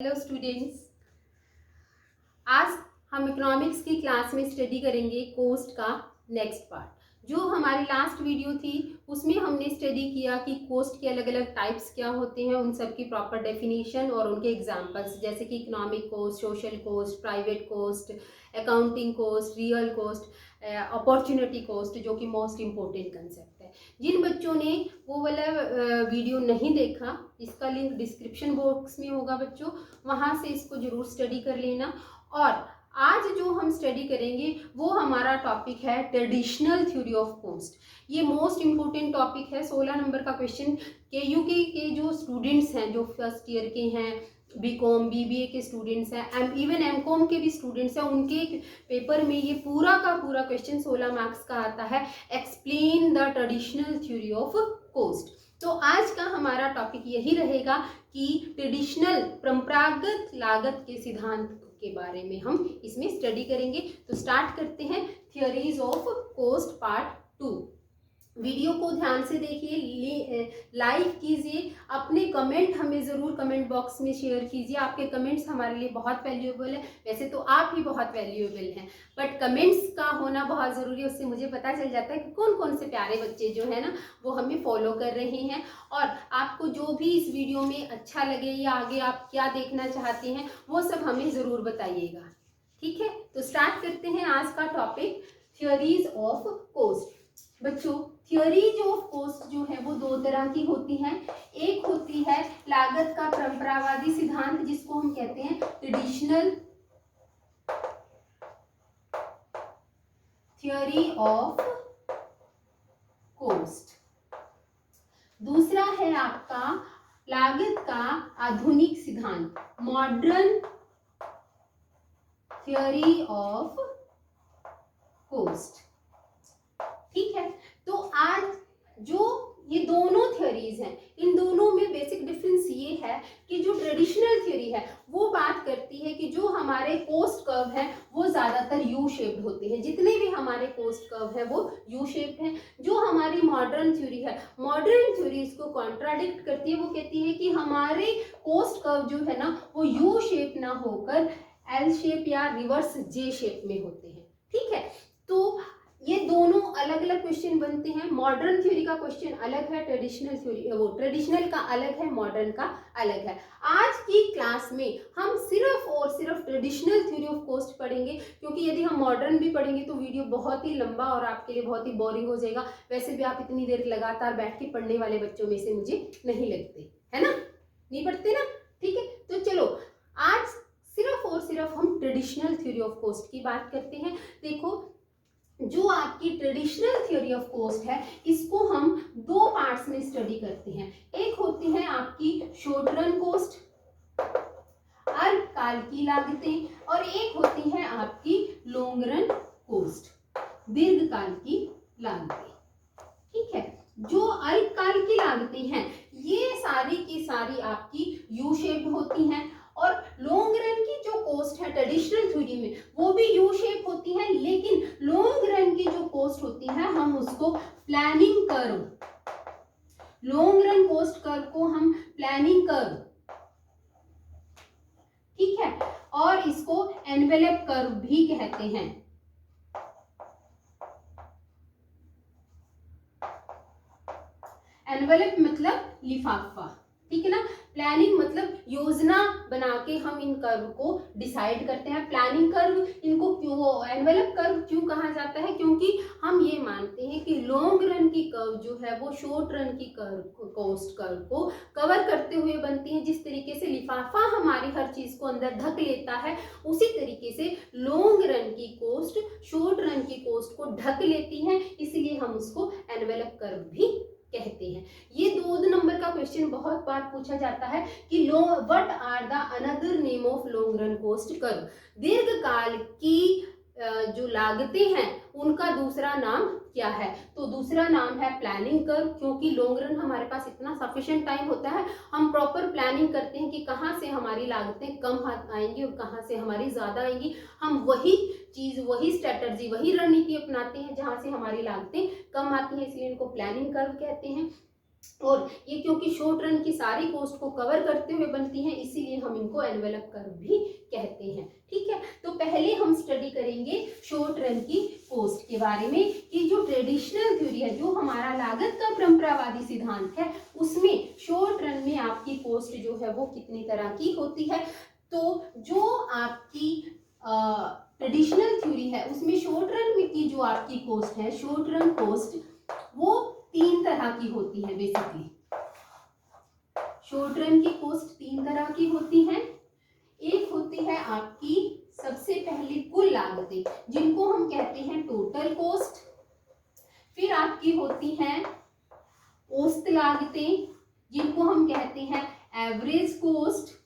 Hello students, आज हम economics की क्लास में स्टडी करेंगे कोस्ट का नेक्स्ट पार्ट। जो हमारी लास्ट वीडियो थी उसमें हमने स्टडी किया कि कोस्ट के अलग अलग टाइप्स क्या होते हैं, उन सब की प्रॉपर डेफिनेशन और उनके एग्जांपल्स, जैसे कि economic cost, social cost, private cost, accounting cost, real cost, opportunity cost, जो कि मोस्ट इम्पोर्टेंट कंसेप्ट है। जिन बच्चों ने वो वाला वीडियो नहीं देखा, इसका लिंक डिस्क्रिप्शन बॉक्स में होगा बच्चों, वहाँ से इसको जरूर स्टडी कर लेना। और आज जो हम स्टडी करेंगे वो हमारा टॉपिक है ट्रेडिशनल थ्योरी ऑफ कोस्ट। ये मोस्ट इम्पोर्टेंट टॉपिक है। 16 नंबर का क्वेश्चन KU के जो स्टूडेंट्स हैं, जो फर्स्ट ईयर के हैं, BCom BBA के स्टूडेंट्स हैं, इवन MCom के भी स्टूडेंट्स हैं, उनके पेपर में ये पूरा का पूरा क्वेश्चन 16 मार्क्स का आता है, explain the traditional theory of cost. तो आज का हमारा टॉपिक यही रहेगा कि ट्रेडिशनल परंपरागत लागत के सिद्धांत के बारे में हम इसमें स्टडी करेंगे। तो स्टार्ट करते हैं theories of cost part 2। Video को ध्यान से देखिए, लाइक कीजिए, अपने कमेंट हमें ज़रूर कमेंट बॉक्स में शेयर कीजिए। आपके कमेंट्स हमारे लिए बहुत वैल्यूएबल है। वैसे तो आप ही बहुत वैल्यूएबल हैं, बट कमेंट्स का होना बहुत ज़रूरी है। उससे मुझे पता चल जाता है कि कौन कौन से प्यारे बच्चे जो है ना वो हमें फॉलो कर रहे हैं। और आपको जो भी इस वीडियो में अच्छा लगे या आगे आप क्या देखना चाहते हैं वो सब हमें ज़रूर बताइएगा, ठीक है। तो स्टार्ट करते हैं आज का टॉपिक, थियोरीज ऑफ कोस्ट। बच्चों, थियोरीज ऑफ कोस्ट जो है वो दो तरह की होती हैं। एक होती है लागत का परंपरावादी सिद्धांत, जिसको हम कहते हैं ट्रेडिशनल थ्योरी ऑफ कोस्ट। दूसरा है आपका लागत का आधुनिक सिद्धांत, मॉडर्न थ्योरी ऑफ कोस्ट, ठीक है। तो आज जो ये दोनों थ्योरीज हैं, इन दोनों में बेसिक डिफरेंस ये है कि जो ट्रेडिशनल थ्योरी है वो बात करती है कि जो हमारे कोस्ट कर्व है वो ज़्यादातर यू शेप्ड होते हैं। जितने भी हमारे कोस्ट कर्व है वो यू शेप्ड हैं। जो हमारी मॉडर्न थ्योरी है, मॉडर्न थ्योरी इसको कॉन्ट्राडिक्ट करती है। वो कहती है कि हमारे कोस्ट कर्व जो है ना वो यू शेप ना होकर एल शेप या रिवर्स जे शेप में होते हैं, ठीक है। तो ये दोनों अलग अलग क्वेश्चन बनते हैं। मॉडर्न थ्योरी का क्वेश्चन अलग है, ट्रेडिशनल थ्योरी वो ट्रेडिशनल का अलग है, मॉडर्न का अलग है। आज की क्लास में हम सिर्फ और सिर्फ ट्रेडिशनल थ्योरी ऑफ कोस्ट पढ़ेंगे, क्योंकि यदि हम मॉडर्न भी पढ़ेंगे तो वीडियो बहुत ही लंबा और आपके लिए बहुत ही बोरिंग हो जाएगा। वैसे भी आप इतनी देर लगातार बैठ के पढ़ने वाले बच्चों में से मुझे नहीं लगते, है ना, नहीं पढ़ते ना, ठीक है। तो चलो आज सिर्फ और सिर्फ हम ट्रेडिशनल थ्योरी ऑफ कोस्ट की बात करते हैं। देखो, जो आपकी ट्रेडिशनल थ्योरी ऑफ कोस्ट है इसको हम दो पार्ट्स में स्टडी करते हैं। एक होती है आपकी शॉर्ट रन कोस्ट, अल्पकाल की लागतें, और एक होती है आपकी लॉन्ग रन कोस्ट, दीर्घकाल की लागतें, ठीक है। जो अल्पकाल की लागतें हैं ये सारी की सारी आपकी यू शेप्ड होती हैं, और लॉन्ग रन की जो कोस्ट है ट्रेडिशनल थ्योरी में वो भी यू शेप होती है, लेकिन लॉन्ग रन की जो कोस्ट होती है हम उसको planning curve, long run cost curve को हम प्लानिंग कर्व, ठीक है, और इसको एनवेलप कर्व भी कहते हैं। एनवेलप मतलब लिफाफा, ठीक है ना। प्लानिंग मतलब योजना बना के हम इन कर्व को डिसाइड करते हैं। प्लानिंग कर्व, इनको क्यों एनवेलप कर्व क्यों कहा जाता है, क्योंकि हम ये मानते हैं कि लॉन्ग रन की कर्व जो है वो शॉर्ट रन की कर्व, कोस्ट कर्व को कवर करते हुए बनती है। जिस तरीके से लिफाफा हमारी हर चीज को अंदर ढक लेता है, उसी तरीके से लॉन्ग रन की कोस्ट शॉर्ट रन की कोस्ट को ढक लेती है, इसलिए हम उसको एनवेलप कर्व भी कहते हैं। ये 2 नंबर का क्वेश्चन बहुत बार पूछा जाता है कि what are the another name of long run cost curve. दीर्घकाल की जो लागतें हैं उनका दूसरा नाम क्या है, तो दूसरा नाम है प्लानिंग कर्व। क्योंकि लॉन्ग रन हमारे पास इतना सफिशिएंट टाइम होता है, हम प्रॉपर प्लानिंग करते हैं कि कहाँ से हमारी लागतें कम आएंगी और कहाँ से हमारी ज़्यादा आएंगी। हम वही चीज़, वही स्ट्रेटजी, वही रणनीति अपनाते हैं जहाँ से हमारी लागतें कम आती हैं, इसलिए इनको प्लानिंग कर्व कहते हैं। और ये क्योंकि शॉर्ट रन की सारी कोस्ट को कवर करते हुए बनती हैं, इसीलिए हम इनको एनवेलप कर्व भी कहते हैं। ठीक है, तो पहले हम स्टडी करेंगे शॉर्ट रन की कोस्ट के बारे में कि जो ट्रेडिशनल थ्योरी है, जो हमारा लागत का परंपरावादी सिद्धांत है, उसमें शॉर्ट रन में आपकी कोस्ट जो है वो कितनी तरह की होती है। तो जो आपकी ट्रेडिशनल थ्योरी है उसमें शॉर्ट रन में की जो आपकी कोस्ट है, शॉर्ट रन कोस्ट, वो 3 तरह की होती है। बेसिकली शॉर्ट रन की कोस्ट 3 तरह की होती है। एक होती है आपकी सबसे पहले कुल लागतें, जिनको हम कहते हैं टोटल कोस्ट। फिर आपकी होती हैं औसत लागतें, जिनको हम कहते हैं एवरेज कोस्ट।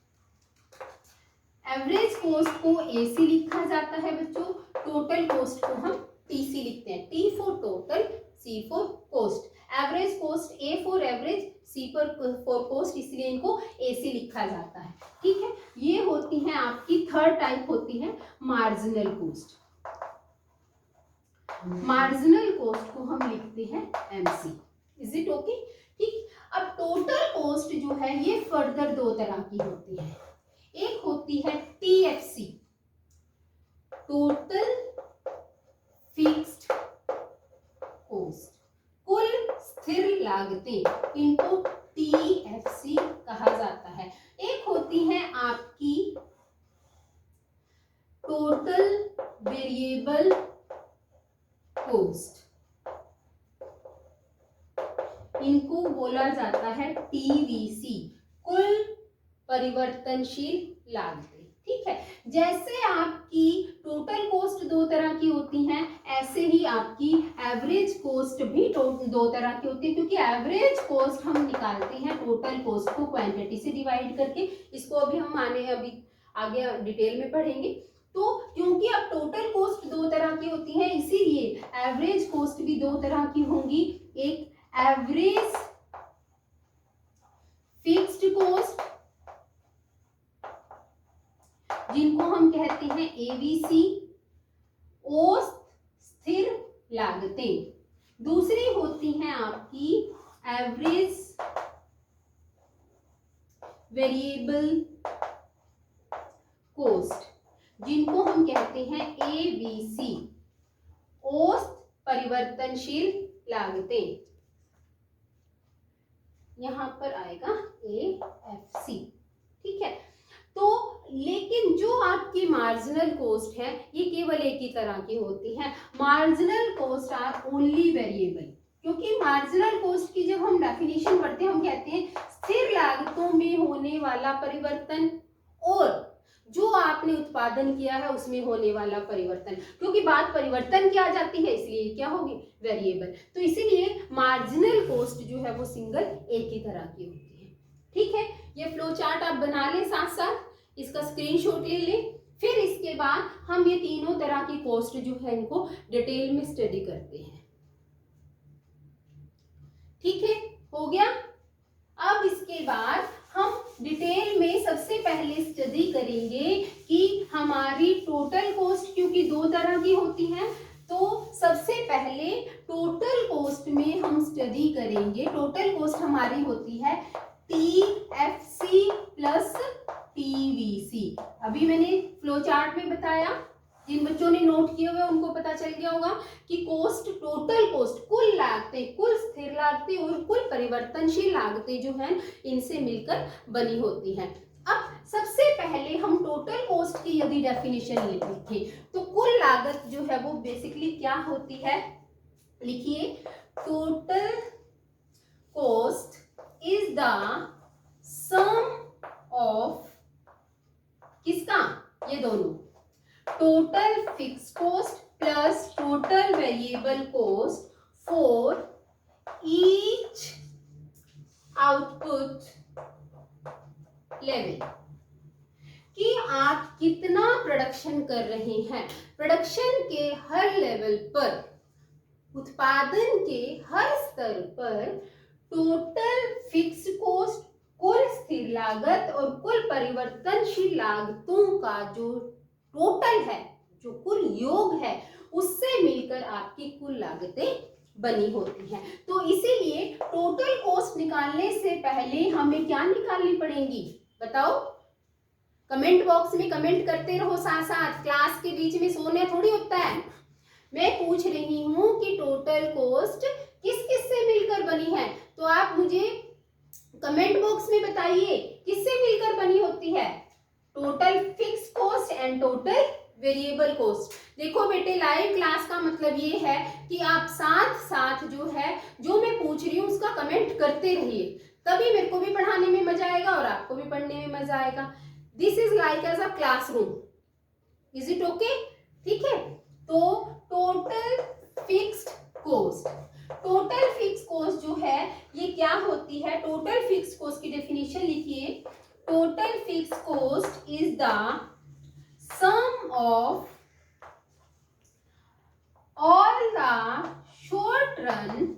एवरेज कोस्ट को एसी लिखा जाता है बच्चों, टोटल कोस्ट को हम टीसी लिखते हैं। T for total, C for cost. Average cost, A for average, C for cost, इसलिए इनको एसी लिखा जाता है। ठीक है, ये होती है आपकी थर्ड टाइप होती है मार्जिनल कोस्ट। मार्जिनल कोस्ट को हम लिखते हैं एमसी। Is it okay? ठीक, अब टोटल कोस्ट जो है ये फर्दर 2 तरह की होती है। एक होती है टीएफसी, टोटल फिक्स्ड कोस्ट, कुल स्थिर लागतें, इनको टीएफसी कहा जाता है। एक होती है आपकी टोटल वेरिएबल कोस्ट, इनको बोला जाता है टीवीसी, कुल परिवर्तनशील लागतें। ठीक है, जैसे आपकी टोटल कोस्ट 2 तरह की होती हैं, ऐसे ही आपकी एवरेज कोस्ट भी 2 तरह की होती है, क्योंकि एवरेज कोस्ट हम निकालते हैं टोटल कोस्ट को क्वांटिटी से डिवाइड करके। इसको अभी हम अभी आगे डिटेल में पढ़ेंगे। तो क्योंकि अब टोटल कोस्ट 2 तरह की होती हैं, इसीलिए एवरेज कोस्ट भी 2 तरह की होंगी। एक एवरेज फिक्स्ड कोस्ट, जिनको हम कहते हैं एवीसी, औसत स्थिर लागतें। दूसरी होती हैं आपकी एवरेज वेरिएबल कोस्ट, जिनको हम कहते हैं एबीसी, औसत परिवर्तनशील लागतें। यहां पर आएगा एएफसी। ठीक है, तो लेकिन जो आपकी मार्जिनल कोस्ट है ये केवल एक ही तरह की होती है। Marginal cost are only variable, क्योंकि मार्जिनल कोस्ट की जब हम डेफिनेशन पढ़ते हैं हम कहते हैं स्थिर लागतों में होने वाला परिवर्तन और जो आपने उत्पादन किया है उसमें होने वाला परिवर्तन, क्योंकि बात परिवर्तन की आ जाती है इसलिए क्या होगी, वेरिएबल। तो इसीलिए मार्जिनल कोस्ट जो है वो सिंगल एक ही तरह की होती है। ठीक है, ये फ्लो चार्ट आप बना लें, साथ साथ इसका स्क्रीनशॉट ले लें। फिर इसके बाद हम ये तीनों तरह की कोस्ट जो है इनको डिटेल में स्टडी करते हैं। ठीक है, हो गया। अब इसके बाद हम डिटेल में सबसे पहले स्टडी करेंगे कि हमारी टोटल कोस्ट क्योंकि 2 तरह की होती है, तो सबसे पहले टोटल कोस्ट में हम स्टडी करेंगे। टोटल कोस्ट हमारी होती है टीएफसी प्लस टीवीसी। अभी मैंने फ्लो चार्ट में बताया, जिन बच्चों ने नोट किए हुए उनको पता चल गया होगा कि कोस्ट, टोटल कोस्ट, कुल लागतें, कुल स्थिर लागतें और कुल परिवर्तनशील लागतें जो हैं इनसे मिलकर बनी होती हैं। अब सबसे पहले हम टोटल कोस्ट की यदि डेफिनेशन लिखें तो कुल लागत जो है वो बेसिकली क्या होती है, लिखिए, total cost is the sum of किसका, ये दोनों, total fix cost plus total variable cost for each output level, कि आप कितना प्रोडक्शन कर रहे हैं। प्रोडक्शन के हर लेवल पर, उत्पादन के हर स्तर पर टोटल फिक्स कोस्ट, कुल स्थिर लागत और कुल परिवर्तनशील लागतों का जो टोटल है, जो कुल योग है, उससे मिलकर आपकी कुल लागतें बनी होती है। तो इसीलिए टोटल कॉस्ट निकालने से पहले हमें क्या निकालनी पड़ेगी बताओ? कमेंट बॉक्स में कमेंट करते रहो साथ साथ, क्लास के बीच में सोने थोड़ी होता है। मैं पूछ रही हूँ कि टोटल कॉस्ट किस किस से मिलकर बनी है, तो आप मुझे कमेंट बॉक्स में बताइए किससे मिलकर बनी होती है? Total fix cost and total variable cost. देखो बेटे, लाइव क्लास का मतलब ये है कि आप साथ साथ जो है, जो मैं पूछ रही हूँ उसका कमेंट करते रहिए, तभी मेरे को भी पढ़ाने में मजा आएगा और आपको भी पढ़ने में मजा आएगा। This is like as a classroom, is it okay? ठीक है, तो total fixed cost, total fix cost जो है ये क्या होती है? टोटल फिक्स कॉस्ट की डेफिनेशन लिखिए। Total fix cost is the sum of all the short run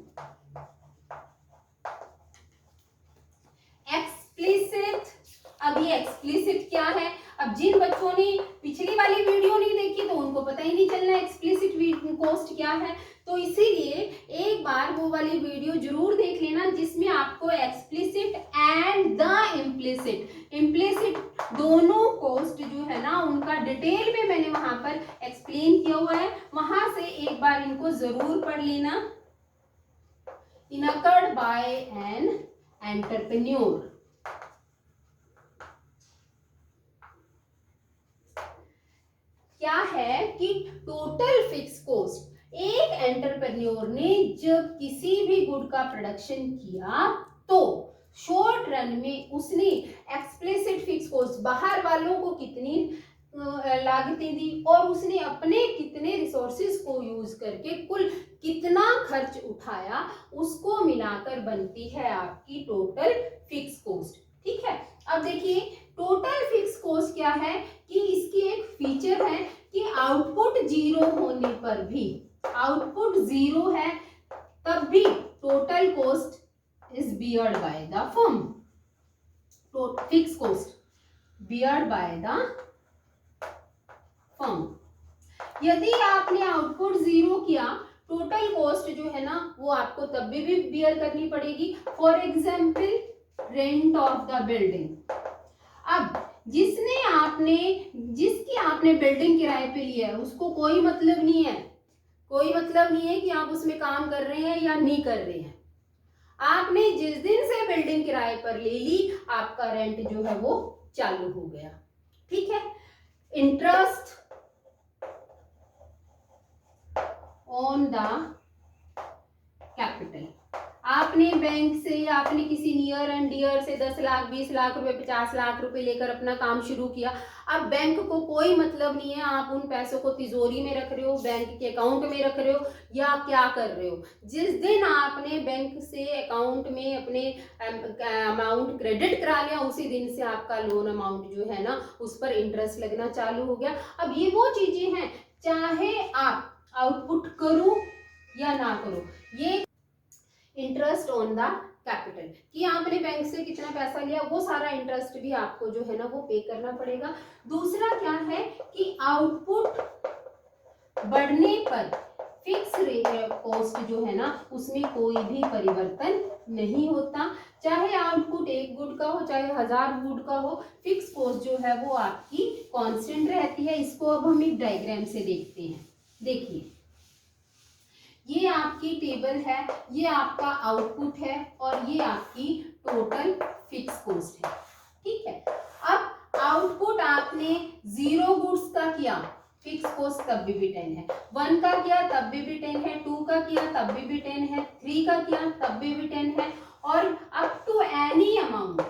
explicit. अब ये एक्सप्लिसिट क्या है? अब जिन बच्चों ने पिछली वाली वीडियो नहीं देखी तो उनको पता ही नहीं चलना एक्सप्लिसिट कॉस्ट क्या है। तो इसीलिए एक बार वो वाली वीडियो जरूर देख लेना जिसमें आपको एक्सप्लिसिट एंड द इम्प्लिसिट दोनों कॉस्ट जो है ना उनका डिटेल में मैंने वहां पर एक्सप्लेन किया हुआ है, वहां से एक बार इनको जरूर पढ़ लेना। Incurred by an entrepreneur. क्या है कि टोटल फिक्स कॉस्ट, एक एंटरप्रेन्योर ने जब किसी भी गुड का प्रोडक्शन किया तो शॉर्ट रन में उसने एक्सप्लिसिट फिक्स कॉस्ट, बाहर वालों को कितनी लागतें दी और उसने अपने कितने रिसोर्सेज को यूज करके कुल कितना खर्च उठाया, उसको मिलाकर बनती है आपकी टोटल फिक्स कॉस्ट। ठीक है, अब देखिए टोटल फिक्स कॉस्ट क्या है कि इसकी एक फीचर है कि आउटपुट जीरो होने पर भी, आउटपुट जीरो है तब भी total cost is beard by the firm. Fix cost beard by the firm. यदि आपने आउटपुट जीरो किया, टोटल कॉस्ट जो है ना वो आपको तब भी बियर करनी पड़ेगी। For example rent of the building. अब जिसकी आपने बिल्डिंग किराए पे लिया है उसको कोई मतलब नहीं है, कोई मतलब नहीं है कि आप उसमें काम कर रहे हैं या नहीं कर रहे हैं। आपने जिस दिन से बिल्डिंग किराए पर ले ली, आपका रेंट जो है वो चालू हो गया। ठीक है, इंटरेस्ट ऑन द कैपिटल। आपने बैंक से, आपने किसी नियर एंड डियर से 10 लाख 20 लाख रुपए 50 लाख रुपए लेकर अपना काम शुरू किया। अब बैंक को कोई मतलब नहीं है आप उन पैसों को तिजोरी में रख रहे हो, बैंक के अकाउंट में रख रहे हो या क्या कर रहे हो। जिस दिन आपने बैंक से अकाउंट में अपने अमाउंट क्रेडिट करा लिया, उसी दिन से आपका लोन अमाउंट जो है ना उस पर इंटरेस्ट लगना चालू हो गया। अब ये वो चीजें हैं, चाहे आप आउटपुट करो या ना करो, ये इंटरेस्ट ऑन द कैपिटल कि आपने बैंक से कितना पैसा लिया वो सारा इंटरेस्ट भी आपको जो है ना वो पे करना पड़ेगा। दूसरा क्या है कि आउटपुट बढ़ने पर फिक्स कॉस्ट जो है ना उसमें कोई भी परिवर्तन नहीं होता, चाहे आउटपुट 1 गुड का हो चाहे 1000 गुड का हो, फिक्स कॉस्ट जो है वो आपकी कांस्टेंट रहती है। इसको अब हम एक डायग्राम से देखते हैं। देखिए ये आपकी टेबल है, ये आपका आउटपुट है और ये आपकी टोटल फिक्स कॉस्ट है। ठीक है, अब आउटपुट आपने 0 गुड्स का किया, फिक्स कॉस्ट तब भी 10 है, 1 का किया तब भी 10 है, 2 का किया तब भी 10 है, 3 का किया तब भी 10 है, और अप टू एनी अमाउंट,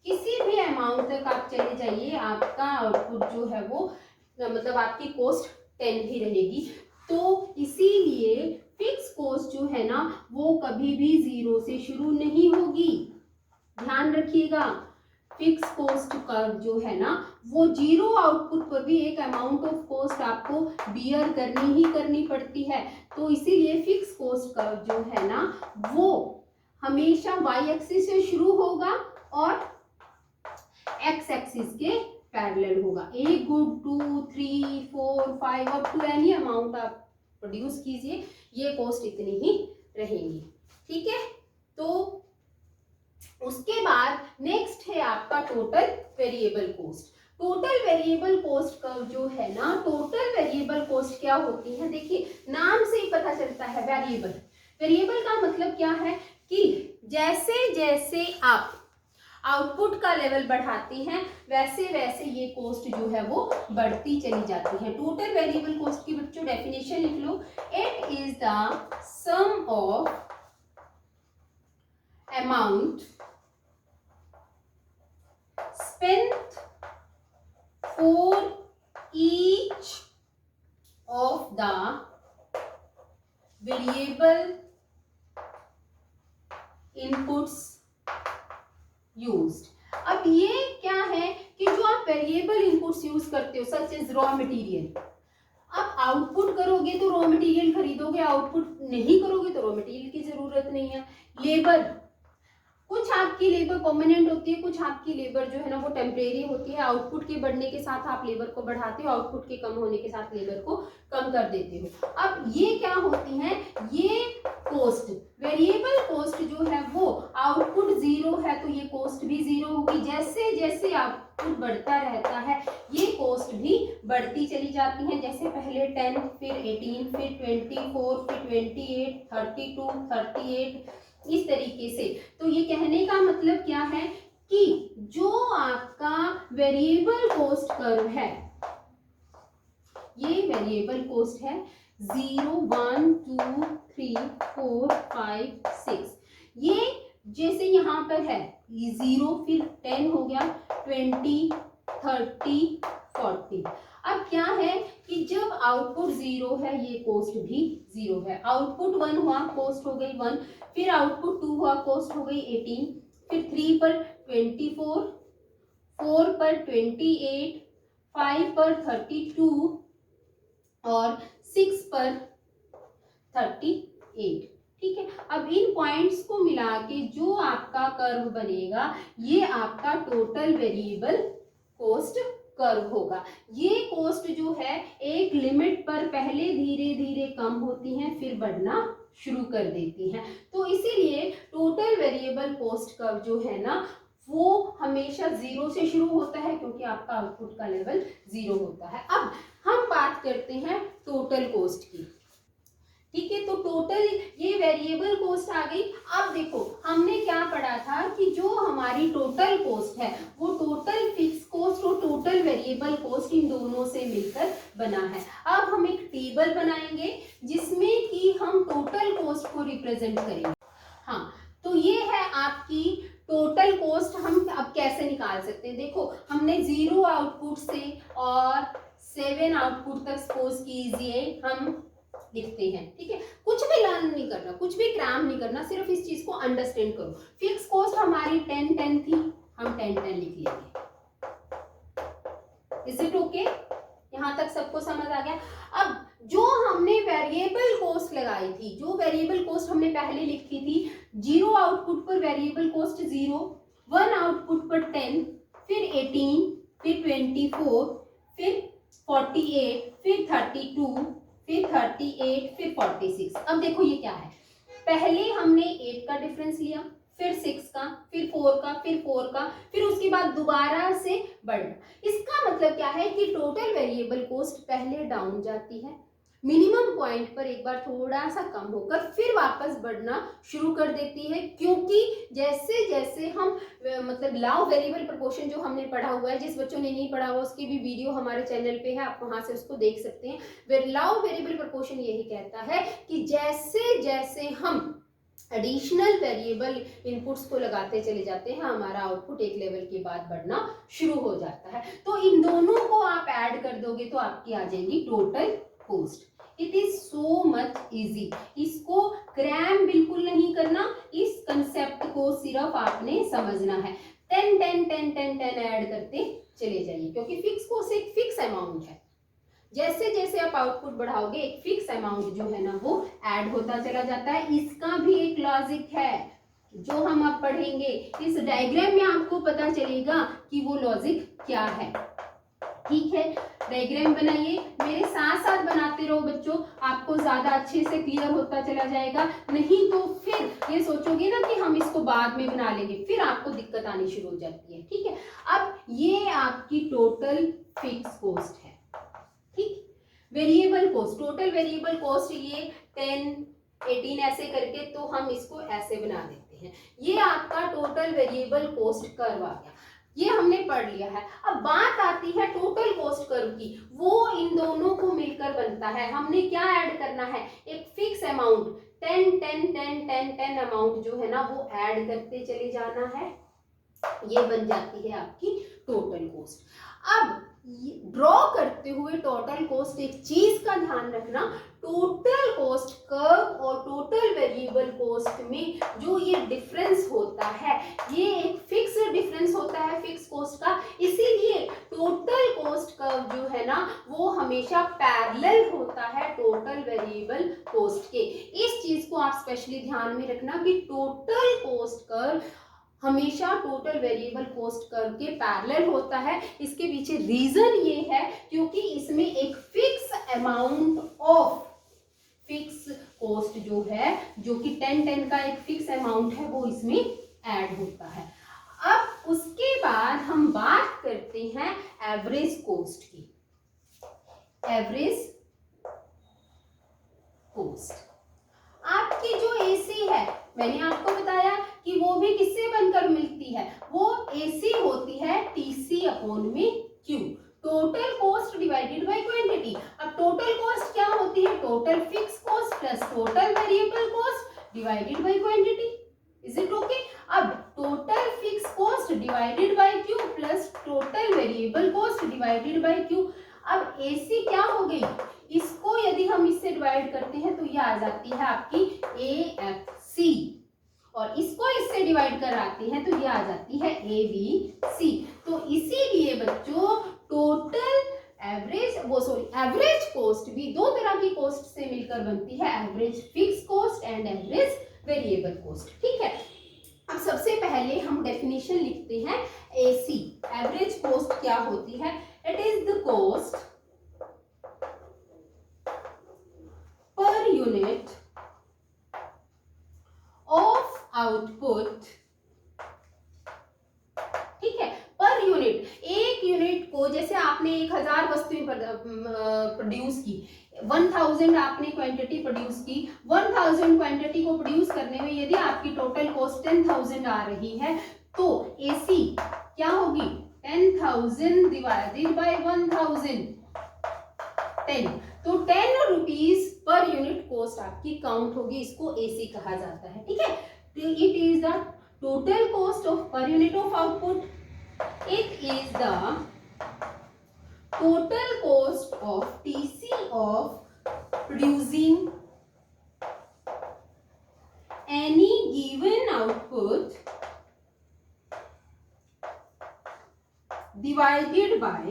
किसी भी अमाउंट तक आप चले जाइए, आपका आउटपुट जो है वो मतलब आपकी कॉस्ट 10 ही रहेगी। तो इसीलिए फिक्स कॉस्ट जो है ना वो कभी भी 0 से शुरू नहीं होगी, ध्यान रखिएगा। फिक्स कॉस्ट कर्व जो है ना वो 0 आउटपुट पर भी एक अमाउंट ऑफ कॉस्ट आपको बियर करनी ही करनी पड़ती है। तो इसीलिए फिक्स कॉस्ट कर्व जो है ना वो हमेशा वाई एक्सिस से शुरू होगा और एक्स एक्सिस के पैरेलल होगा। 1 good 2 3 4 5 up to any amount आप प्रोड्यूस कीजिए, ये कॉस्ट इतनी ही रहेंगी। ठीक है, तो उसके बाद नेक्स्ट है आपका total variable coast. Total variable coast का जो है ना, टोटल वेरिएबल कोस्ट क्या होती है, देखिए नाम से ही पता चलता है। वेरिएबल, वेरिएबल का मतलब क्या है कि जैसे जैसे आप आउटपुट का लेवल बढ़ाते हैं वैसे वैसे ये कोस्ट जो है वो बढ़ती चली जाती है। टोटल वेरिएबल कोस्ट की बच्चों डेफिनेशन लिख लो, it is the sum of amount spent for each of the variable inputs used। अब ये क्या है कि जो आप वेरिएबल इनपुट्स यूज करते हो सच एज रॉ मटेरियल, आप आउटपुट करोगे तो रॉ मटेरियल खरीदोगे, आउटपुट नहीं करोगे तो रॉ मटेरियल की जरूरत नहीं है। लेबर, कुछ आपकी लेबर परमानेंट होती है, कुछ आपकी लेबर जो है ना वो टेम्परेरी होती है। आउटपुट के बढ़ने के साथ आप लेबर को बढ़ाते हो, आउटपुट के कम होने के साथ लेबर को कम कर देते हो। अब ये क्या होती है, ये कोस्ट, वेरिएबल कोस्ट जो है वो आउटपुट जीरो है तो ये कोस्ट भी जीरो होगी। जैसे जैसे आउटपुट बढ़ता रहता है ये कोस्ट भी बढ़ती चली जाती है। जैसे पहले 10, फिर 18, फिर 24, फिर 28, 32, 38, इस तरीके से। तो ये कहने का मतलब क्या है कि जो आपका वेरिएबल कोस्ट कर्व है, ये वेरिएबल कोस्ट है 0, 1, 2, 3, 4, 5, 6। ये जैसे यहाँ पर है 0, फिर 10 हो गया, 20, 30, 40। अब क्या है कि जब आउटपुट 0 है ये कोस्ट भी 0 है। आउटपुट 1 हुआ कोस्ट हो गई 1, फिर आउटपुट 2 हुआ कोस्ट हो गई 18, फिर 3 पर 24, 4 पर 28, 5 पर 32 और 6 पर 38। ठीक है, अब इन पॉइंट्स को मिला के जो आपका कर्व बनेगा ये आपका टोटल वेरिएबल कोस्ट कर्व होगा। ये कोस्ट जो है एक लिमिट पर पहले धीरे धीरे कम होती हैं फिर बढ़ना शुरू कर देती हैं। तो इसीलिए टोटल वेरिएबल कोस्ट कर्व जो है ना वो हमेशा 0 से शुरू होता है क्योंकि आपका आउटपुट का लेवल 0 होता है। अब हम बात करते हैं टोटल कोस्ट की। ठीक है, तो टोटल ये वेरिएबल कोस्ट आ गई। अब देखो हमने क्या पढ़ा था कि जो हमारी टोटल कोस्ट है वो टोटल फिक्स कोस्ट और टोटल वेरिएबल कोस्ट इन दोनों से मिलकर बना है। अब हम एक टेबल बनाएंगे जिसमें कि हम टोटल कोस्ट को रिप्रेजेंट करेंगे। हाँ, तो ये है आपकी टोटल कोस्ट। हम अब कैसे निकाल सकते हैं, देखो हमने 0 आउटपुट से और 7 आउटपुट तक सपोज कीजिए हम लिखते हैं। ठीक है, कुछ भी लर्न नहीं करना, कुछ भी क्रैम नहीं करना, सिर्फ इस चीज को अंडरस्टैंड करो। फिक्स कॉस्ट हमारी 10 10 थी, हम 10 10 लिख लेंगे। Is it okay? यहां तक सबको समझ आ गया? अब जो हमने वेरिएबल कॉस्ट लगाई थी, जो वेरिएबल कॉस्ट हमने पहले लिखी थी, 0 आउटपुट पर वेरिएबल कॉस्ट 0, 1 आउटपुट पर 10, फिर 18, फिर 24, फिर 48, फिर 32, फिर 38, फिर 46। अब देखो ये क्या है, पहले हमने 8 का डिफरेंस लिया, फिर 6 का, फिर 4 का, फिर 4 का, फिर उसके बाद दोबारा से बढ़ना। इसका मतलब क्या है कि टोटल वेरिएबल कॉस्ट पहले डाउन जाती है, मिनिमम पॉइंट पर एक बार थोड़ा सा कम होकर फिर वापस बढ़ना शुरू कर देती है। क्योंकि जैसे जैसे हम मतलब लॉ ऑफ वेरिएबल प्रोपोर्शन जो हमने पढ़ा हुआ है, जिस बच्चों ने नहीं पढ़ा हुआ उसकी भी वीडियो हमारे चैनल पे है, आप वहां से उसको देख सकते हैं। लॉ ऑफ वेरिएबल प्रोपोर्शन यही कहता है कि जैसे जैसे हम एडिशनल वेरिएबल इनपुट्स को लगाते चले जाते हैं हमारा आउटपुट एक लेवल के बाद बढ़ना शुरू हो जाता है। तो इन दोनों को आप ऐड कर दोगे तो आपकी आ जाएगी total cost. It is so much easy, इसको क्रैम बिल्कुल नहीं करना, इस कंसेप्ट को सिर्फ आपने समझना है। 10 10 10 10 10 ऐड करते चले जाइए क्योंकि फिक्स कॉस्ट एक फिक्स अमाउंट है। जैसे जैसे आप आउटपुट बढ़ाओगे एक फिक्स अमाउंट जो है ना वो ऐड होता चला जाता है। इसका भी एक लॉजिक है जो हम अब पढ़ेंगे। इस डायग्राम में आपको पता चलेगा कि वो लॉजिक क्या है। ठीक है, डायग्राम बनाइए, मेरे साथ साथ बनाते रहो बच्चों, आपको ज्यादा अच्छे से क्लियर होता चला जाएगा। नहीं तो फिर ये सोचोगे ना कि हम इसको बाद में बना लेंगे, फिर आपको दिक्कत आनी शुरू हो जाती है। ठीक है, अब ये आपकी टोटल फिक्स कॉस्ट है। ठीक, variable cost, total variable cost ये 10 18 ऐसे करके, तो हम इसको ऐसे बना देते हैं। ये आपका टोटल वेरिएबल कॉस्ट कर्व आ गया, ये हमने पढ़ लिया है। अब बात आती है टोटल कॉस्ट कर्व की, वो इन दोनों को मिलकर बनता है। हमने क्या ऐड करना है, एक फिक्स अमाउंट 10 10 10 10 10 अमाउंट जो है ना वो ऐड करते चले जाना है, ये बन जाती है आपकी टोटल कॉस्ट। अब ड्रॉ करते हुए टोटल कॉस्ट एक चीज का ध्यान रखना, टोटल कॉस्ट कर्व और टोटल वेरिएबल कॉस्ट में जो ये डिफरेंस होता है, ये एक फिक्स डिफरेंस होता है फिक्स कॉस्ट का, इसीलिए टोटल कॉस्ट कर्व जो है ना वो हमेशा पैरेलल होता है टोटल वेरिएबल कॉस्ट के। इस चीज को आप स्पेशली ध्यान में रखना कि टोटल कॉस्ट कर्व हमेशा टोटल वेरिएबल कॉस्ट कर्व के पैरेलल होता है। इसके पीछे रीजन ये है क्योंकि इसमें एक fix amount of fix cost जो है, जो कि 10 10 का एक फिक्स अमाउंट है, वो इसमें ऐड होता है। अब उसके बाद हम बात करते हैं एवरेज कॉस्ट की। एवरेज कॉस्ट आपकी जो एसी है, मैंने आपको बताया कि वो भी किससे बनकर मिलती है, वो एसी होती है टीसी अपॉन में Q, total cost divided by quantity. अब टोटल कॉस्ट क्या होती है, total fix cost plus total variable cost divided by quantity. Is it okay? अब total fix cost divided by Q plus total variable cost divided by Q. अब AC क्या हो गई, इसको यदि हम इससे डिवाइड करते हैं तो ये आ जाती है आपकी AFC, और इसको इससे डिवाइड कर आते हैं तो ये आ जाती है ABC। तो इसीलिए बच्चों टोटल एवरेज कॉस्ट भी दो तरह की कॉस्ट से मिलकर बनती है, average fix cost and average variable cost. ठीक है, अब सबसे पहले हम डेफिनेशन लिखते हैं AC। एवरेज कॉस्ट क्या होती है, it is the cost per unit of output. ठीक है, पर यूनिट, एक यूनिट को, जैसे आपने 1000 वस्तुएं प्रोड्यूस की, 1000 आपने क्वांटिटी प्रोड्यूस की, 1000 क्वांटिटी को प्रोड्यूस करने में यदि आपकी टोटल कॉस्ट 10,000 आ रही है, तो एसी क्या होगी, 10,000 डिवाइडेड बाय 1000, 10, तो 10 रुपीज पर यूनिट कॉस्ट आपकी काउंट होगी, इसको एसी कहा जाता है। ठीक है, it is the total cost of per unit of output, it is the total cost of TC of producing any given output divided by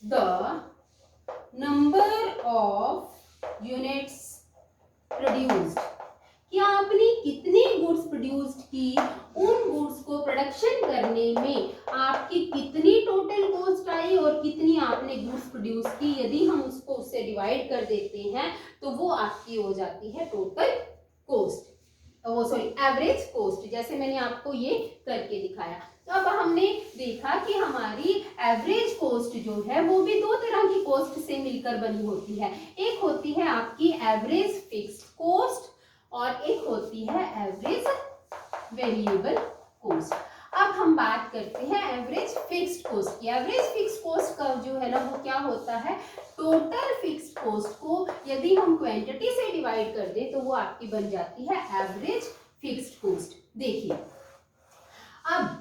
the number of units produced, कि आपने कितनी गुड्स प्रोड्यूस्ड की, उन goods को production करने में आपकी कितनी टोटल कॉस्ट आई और कितनी आपने गुड्स प्रोड्यूस की, यदि हम उसको उससे डिवाइड कर देते हैं तो वो आपकी हो जाती है टोटल कॉस्ट, वो सॉरी एवरेज कॉस्ट, जैसे मैंने आपको ये करके दिखाया। तो अब हमने देखा कि हमारी एवरेज कॉस्ट जो है वो भी दो तरह की कॉस्ट से मिलकर बनी होती है, एक होती है आपकी एवरेज फिक्स्ड कॉस्ट और एक होती है एवरेज वेरिएबल कॉस्ट। अब हम बात करते हैं एवरेज फिक्स्ड कॉस्ट की। एवरेज फिक्स्ड कॉस्ट का जो है ना वो क्या होता है, टोटल फिक्स्ड कॉस्ट को यदि हम क्वांटिटी से डिवाइड कर दें तो वो आपकी बन जाती है एवरेज फिक्स्ड कॉस्ट। देखिए, अब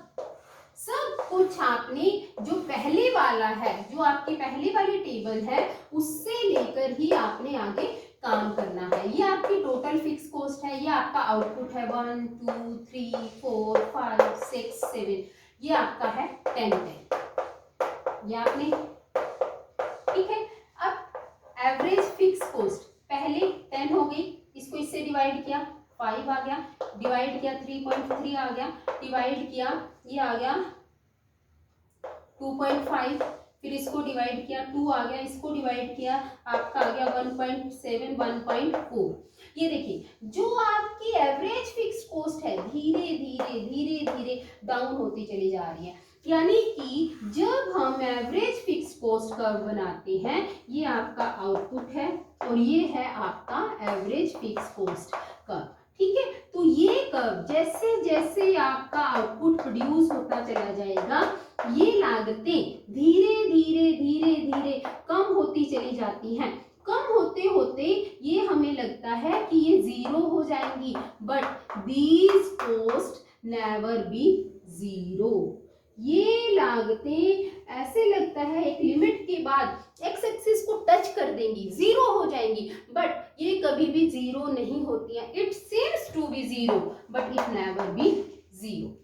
सब कुछ आपने जो पहले वाला है, जो आपकी पहली वाली टेबल है, उससे लेकर ही आपने आगे काम करना है। ये आपकी टोटल फिक्स कॉस्ट है, ये आपका आउटपुट है 1 2 3 4 5 6 7, ये आपका है 10 10, ये आपने, ठीक है। अब एवरेज फिक्स कॉस्ट पहले 10 हो गई, इसको इससे डिवाइड किया 5 आ गया, डिवाइड किया 3.3 आ गया, डिवाइड किया ये आ गया 2.5, फिर इसको डिवाइड किया 2 आ गया, इसको डिवाइड किया आपका आ गया 1.7, 1.4। ये देखिए जो आपकी एवरेज फिक्स कॉस्ट है धीरे धीरे धीरे धीरे डाउन होती चली जा रही है। यानी कि जब हम एवरेज फिक्स कॉस्ट कर्व बनाते हैं, ये आपका आउटपुट है और ये है आपका एवरेज फिक्स कॉस्ट कर्व। ठीक है, तो ये कर्व जैसे जैसे आपका आउटपुट प्रोड्यूस होता चला जाएगा, ये लागतें धीरे धीरे धीरे धीरे कम होती चली जाती हैं। कम होते होते ये हमें लगता है कि ये जीरो हो जाएंगी, but these cost never be zero. ये लागतें ऐसे लगता है एक लिमिट के बाद एक्स एक्सिस को टच कर देंगी, जीरो हो जाएंगी, बट ये कभी भी जीरो नहीं होती है। It seems to be zero but it never be zero.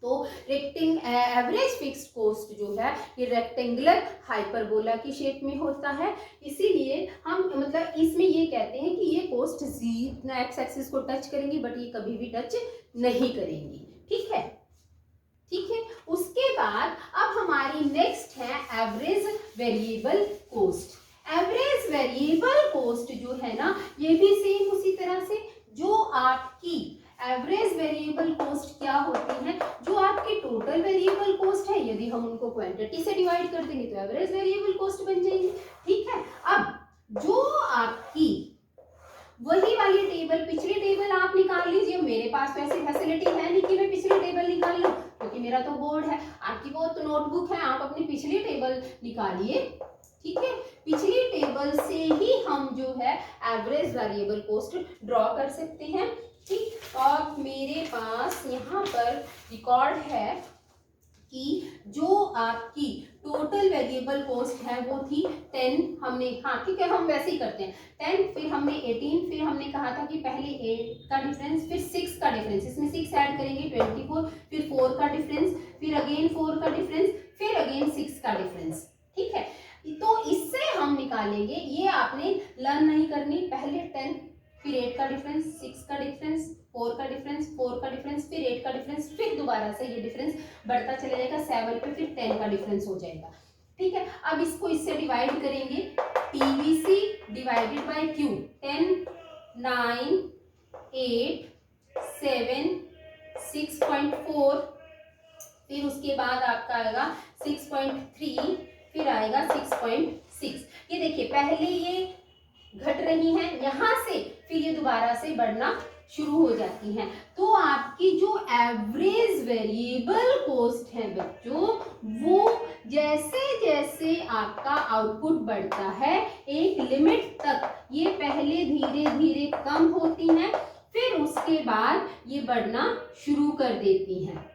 तो एवरेज फिक्स्ड कॉस्ट जो है ये रेक्टेंगुलर हाइपरबोला की शेप में होता है, इसीलिए हम मतलब इसमें ये कहते हैं कि ये कॉस्ट एक्स एक्सिस को टच करेंगी बट ये कभी भी टच नहीं करेंगी। ठीक है, ठीक है। उसके बाद अब हमारी नेक्स्ट है average variable cost. Average variable cost जो है ना, ये भी सेम उसी तरह से जो आपकी एवरेज वेरिएबल कॉस्ट क्या होती है, जो आपकी टोटल वेरिएबल कॉस्ट है, यदि हम उनको क्वांटिटी से डिवाइड कर देंगे तो एवरेज वेरिएबल कॉस्ट बन जाएगी। ठीक है, अब जो आपकी वही वाली टेबल, पिछली टेबल आप निकाल लीजिए। मेरे पास तो ऐसी फैसिलिटी है नहीं कि मैं पिछली टेबल निकाल लूं, क्योंकि मेरा तो बोर्ड है। आपकी वो तो नोटबुक है, आप अपनी पिछली टेबल निकालिए। ठीक है, पिछली टेबल से ही हम जो है एवरेज वेरिएबल कॉस्ट ड्रॉ कर सकते हैं। ठीक, और मेरे पास यहाँ पर रिकॉर्ड है कि जो आपकी टोटल वेरिएबल कॉस्ट है वो थी 10। हमने, हाँ ठीक है, हम वैसे ही करते हैं 10, फिर हमने 18, फिर हमने कहा था कि पहले 8 का डिफरेंस, फिर 6 का डिफरेंस, इसमें 6 ऐड करेंगे 24, फिर 4 का डिफरेंस, फिर अगेन 4 का डिफरेंस, फिर अगेन 6 का डिफरेंस। ठीक है, तो इससे हम निकालेंगे, ये आपने लर्न नहीं करनी, पहले 10, फिर 8 का डिफरेंस, 6 का डिफरेंस, 4 का डिफरेंस, 4 का डिफरेंस, फिर 8 का डिफरेंस, फिर दोबारा से ये डिफरेंस बढ़ता चला जाएगा 7 पे, फिर 10 का डिफरेंस हो जाएगा। ठीक है, अब इसको इससे डिवाइड करेंगे, टीवीसी डिवाइडेड बाय क्यू, 10, 9, 8, 7, 6.4, फिर उसके बाद आपका आएगा 6.3, फिर आएगा 6.6। ये देखिए पहले ये घट रही हैं यहाँ से, फिर ये दोबारा से बढ़ना शुरू हो जाती हैं। तो आपकी जो एवरेज वेरिएबल कॉस्ट है बच्चों, वो जैसे जैसे आपका आउटपुट बढ़ता है एक लिमिट तक, ये पहले धीरे धीरे कम होती हैं, फिर उसके बाद ये बढ़ना शुरू कर देती हैं।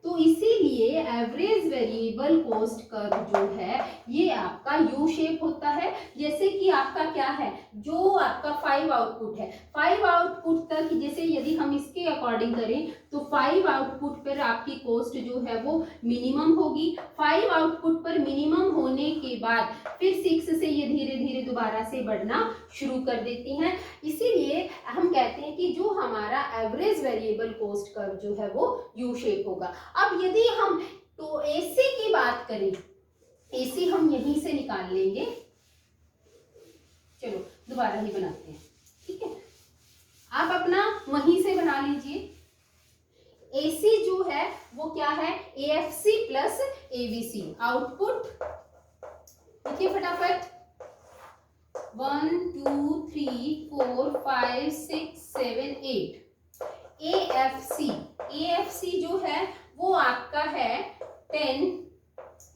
तो इसीलिए एवरेज वेरिएबल कॉस्ट कर्व जो है ये आपका यू शेप होता है। जैसे कि आपका क्या है, जो आपका 5 आउटपुट है, 5 आउटपुट तक, जैसे यदि हम इसके अकॉर्डिंग करें तो 5 आउटपुट पर आपकी कॉस्ट जो है वो मिनिमम होगी। 5 आउटपुट पर मिनिमम होने के बाद फिर 6 से ये धीरे धीरे दोबारा से बढ़ना शुरू कर देती हैं। इसीलिए हम कहते हैं कि जो हमारा एवरेज वेरिएबल कॉस्ट कर्व जो है वो यू शेप होगा। अब यदि हम तो एसी की बात करें, एसी हम यहीं से निकाल लेंगे, चलो दोबारा ही बनाते हैं। ठीक है, आप अपना वहीं से बना लीजिए। एसी जो है वो क्या है, एएफसी प्लस एबीसी आउटपुट। देखिए फटाफट, 1 2 3 4 5 6 7 8। एएफसी जो है वो आपका है 10,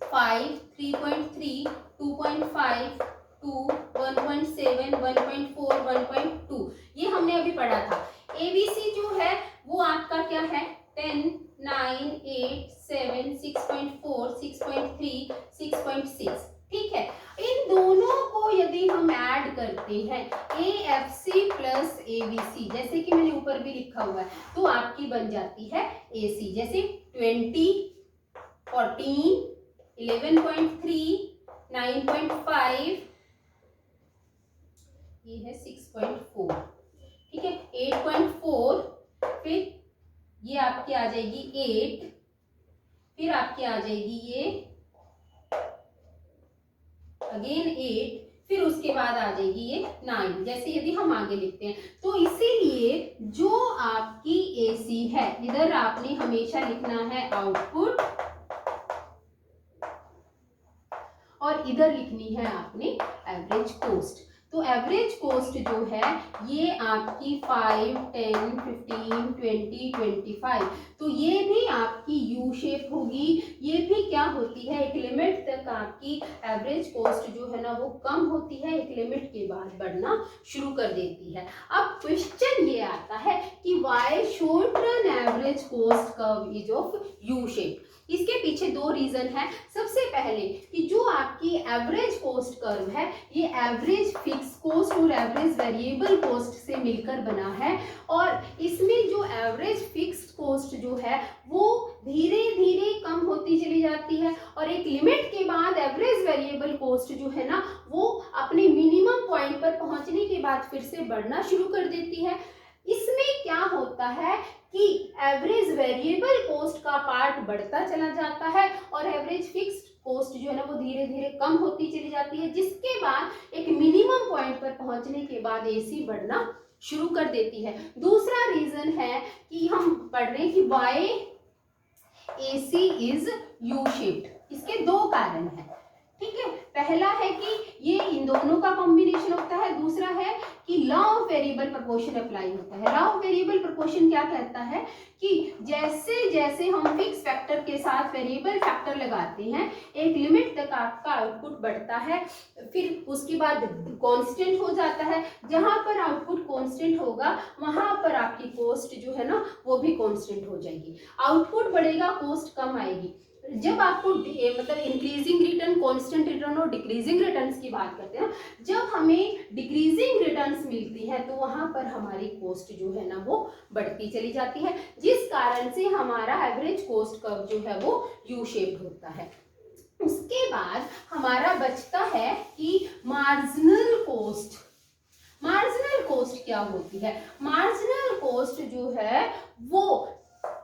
5, 3.3, 2.5, 2, 1.7, 1.4, 1.2, ये हमने अभी पढ़ा था। एबीसी जो है वो आपका क्या है, 10, 9, 8, 7, 6.4, 6.3, 6.6। ठीक है, इन दोनों को यदि हम ऐड करते हैं AFC प्लस ABC, जैसे कि मैंने ऊपर भी लिखा हुआ है, तो आपकी बन जाती है AC। जैसे 20, 14, 11.3, 9.5, ये है 6.4। ठीक है, 8, फिर आपकी आ जाएगी ये अगेन 8, फिर उसके बाद आ जाएगी ये 9, जैसे यदि हम आगे लिखते हैं। तो इसीलिए जो आपकी AC है, इधर आपने हमेशा लिखना है आउटपुट और इधर लिखनी है आपने एवरेज कोस्ट। तो एवरेज कोस्ट जो है ये आपकी 5, 10, 15, 20, 25, तो ये भी आपकी यू शेप होगी। ये भी क्या होती है, एक लिमिट तक आपकी एवरेज कोस्ट जो है ना वो कम होती है, एक लिमिट के बाद बढ़ना शुरू कर देती है। अब क्वेश्चन ये आता है कि Y short run average cost curve is of U shape. इसके पीछे दो रीजन है। सबसे पहले कि जो आपकी एवरेज कोस्ट कर्व है ये एवरेज फिक्स कोस्ट और एवरेज वेरिएबल कोस्ट से मिलकर बना है, और इसमें जो एवरेज फिक्स्ड कोस्ट जो है वो धीरे धीरे कम होती चली जाती है, और एक लिमिट के बाद एवरेज वेरिएबल कोस्ट जो है ना वो अपने मिनिमम पॉइंट पर पहुंचने के बाद फिर से बढ़ना शुरू कर देती है। इसमें क्या होता है कि एवरेज वेरिएबल कोस्ट का पार्ट बढ़ता चला जाता है और एवरेज फिक्स्ड कोस्ट जो है ना वो धीरे धीरे कम होती चली जाती है, जिसके बाद एक मिनिमम पॉइंट पर पहुंचने के बाद AC बढ़ना शुरू कर देती है। दूसरा रीजन है कि हम पढ़ रहे हैं कि why AC is U shaped. इसके दो कारण हैं, ठीक है। पहला है कि ये इन दोनों का कॉम्बिनेशन होता है, दूसरा है कि law of variable proportion apply होता है। लॉ ऑफ वेरिएबल प्रोपोर्शन क्या कहता है कि जैसे जैसे हम फिक्स फैक्टर के साथ वेरिएबल फैक्टर लगाते हैं एक लिमिट तक आपका आउटपुट बढ़ता है, फिर उसके बाद कांस्टेंट हो जाता है। जहां पर आउटपुट कांस्टेंट होगा वहां पर आपकी कॉस्ट जो है ना वो भी कांस्टेंट हो जाएगी। आउटपुट बढ़ेगा, कॉस्ट कम आएगी। जब आपको मतलब इंक्रीजिंग रिटर्न, कांस्टेंट रिटर्न और डिक्रीजिंग रिटर्न्स की बात करते हैं, जब हमें डिक्रीजिंग रिटर्न्स मिलती है तो वहां पर हमारी कॉस्ट जो है ना वो बढ़ती चली जाती है, जिस कारण से हमारा एवरेज कॉस्ट कर्व जो है वो यू शेप्ड होता है। उसके बाद हमारा बचता है कि मार्जिनल कोस्ट। मार्जिनल कोस्ट क्या होती है? मार्जिनल कोस्ट जो है वो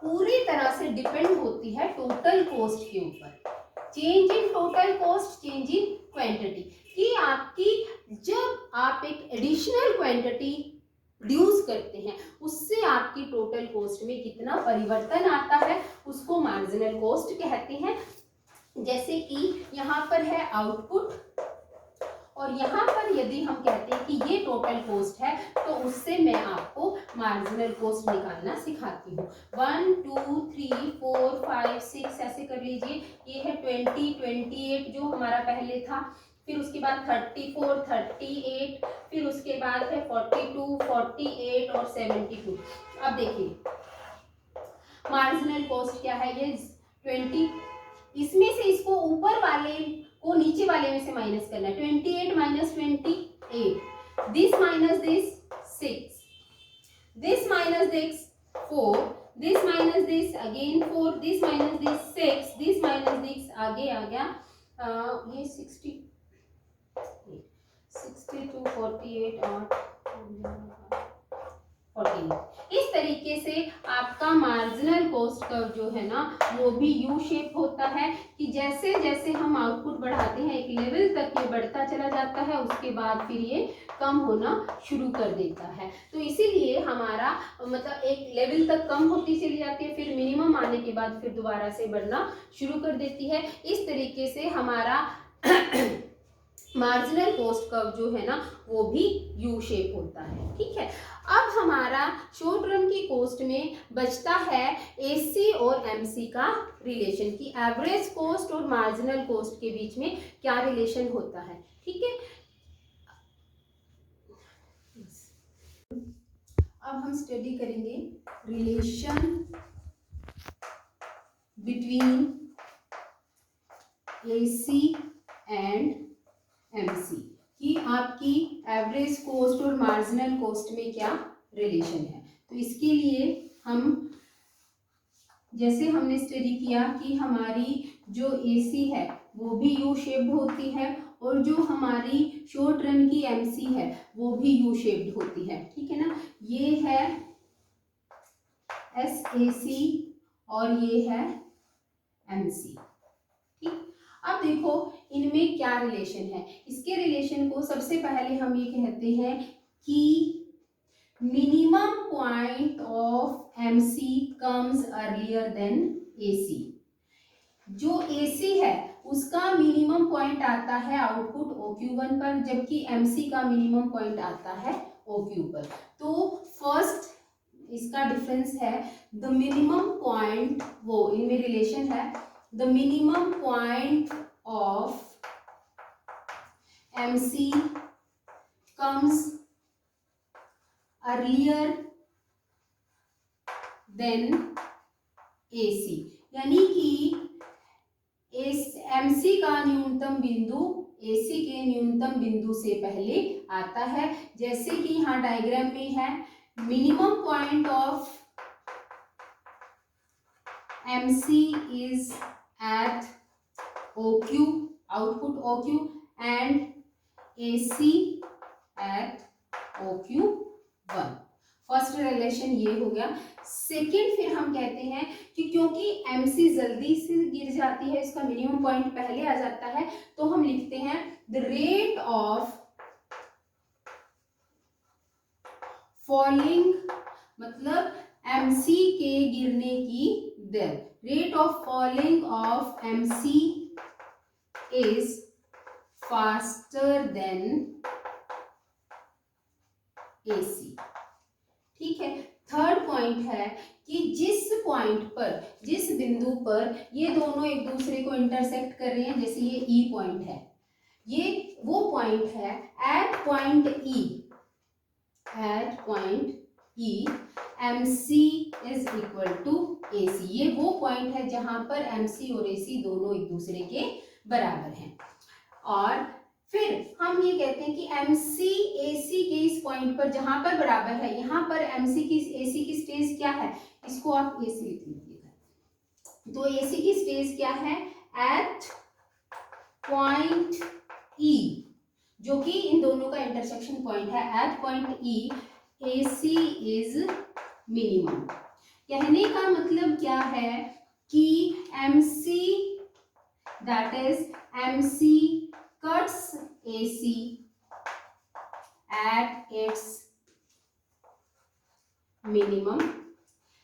पूरी तरह से डिपेंड होती है टोटल कॉस्ट के ऊपर। Change in total cost, change in quantity, कि आपकी जब आप एक एडिशनल क्वांटिटी प्रोड्यूस करते हैं उससे आपकी टोटल कॉस्ट में कितना परिवर्तन आता है उसको मार्जिनल कॉस्ट कहते हैं। जैसे कि यहाँ पर है आउटपुट और यहाँ पर यदि हम कहते हैं कि ये टोटल कॉस्ट है तो उससे मैं आपको मार्जिनल कॉस्ट निकालना सिखाती हूँ। 1, 2, 3, 4, 5, 6 ऐसे कर लीजिए। ये है 20, 28 जो हमारा पहले था, फिर उसके बाद 34, 38, फिर उसके बाद है 42, 48 और 72। अब देखिए मार्जिनल कॉस्ट क्या है, ये 20, इसमें से इसको ऊपर वाले को नीचे वाले में से माइनस करना है। 28 minus 28, this minus this 6, this minus this 4, this minus this again 4, this minus this 6, this minus this आगे आ गया ये 62, 48 और 14। इस तरीके से आपका मार्जिनल कॉस्ट कर्व जो है ना वो भी यू शेप होता है कि जैसे जैसे हम आउटपुट बढ़ाते हैं एक लेवल तक ये बढ़ता चला जाता है, उसके बाद फिर ये कम होना शुरू कर देता है। तो इसीलिए हमारा मतलब एक लेवल तक कम होती चली जाती है, फिर मिनिमम आने के बाद फिर दोबारा से बढ़ना शुरू कर देती है। इस तरीके से हमारा मार्जिनल कॉस्ट कर्व जो है ना वो भी यू शेप होता है, ठीक है। अब हमारा शॉर्ट रन की कॉस्ट में बचता है AC और MC का रिलेशन, की एवरेज कॉस्ट और मार्जिनल कॉस्ट के बीच में क्या रिलेशन होता है, ठीक है। अब हम स्टडी करेंगे relation between AC and MC कि आपकी एवरेज कॉस्ट और मार्जिनल कॉस्ट में क्या रिलेशन है। तो इसके लिए हम जैसे हमने स्टडी किया कि हमारी जो AC है वो भी यू शेप्ड होती है और जो हमारी शॉर्ट रन की MC है वो भी यू शेप्ड होती है, ठीक है ना। ये है SAC और ये है MC। ठीक, अब देखो इनमें क्या रिलेशन है। इसके रिलेशन को सबसे पहले हम ये कहते हैं कि minimum point of MC comes earlier than AC। जो AC है उसका मिनिमम पॉइंट आता है आउटपुट OQ1 पर, जबकि MC का मिनिमम पॉइंट आता है OQ पर। तो फर्स्ट इसका डिफरेंस है द मिनिमम पॉइंट, वो इनमें रिलेशन है the minimum point of MC comes earlier than AC, यानी कि MC का न्यूनतम बिंदु AC के न्यूनतम बिंदु से पहले आता है। जैसे कि यहाँ डायग्राम में है minimum point of MC is at OQ, output OQ, and AC at OQ1। First relation ये हो गया। सेकेंड फिर हम कहते हैं कि क्योंकि MC जल्दी से गिर जाती है, इसका मिनिमम पॉइंट पहले आ जाता है, तो हम लिखते हैं द रेट ऑफ फॉलिंग, मतलब MC के गिरने की दर, rate of falling of MC is faster than AC। ठीक है, थर्ड पॉइंट है कि जिस पॉइंट पर, जिस बिंदु पर ये दोनों एक दूसरे को इंटरसेक्ट कर रहे हैं, जैसे ये E पॉइंट है, ये वो पॉइंट है at point E MC is equal to AC। ये वो पॉइंट है जहां पर MC और AC दोनों एक दूसरे के बराबर हैं। और फिर हम ये कहते हैं कि MC AC के इस पॉइंट पर जहां पर बराबर है, यहाँ पर MC की AC की स्टेज क्या है, इसको आप AC लिख लीजिएगा। तो AC की स्टेज क्या है, एट पॉइंट E, जो कि इन दोनों का इंटरसेक्शन पॉइंट है। At point E AC is minimum. कहने का मतलब क्या है कि MC, that is MC cuts AC at its minimum।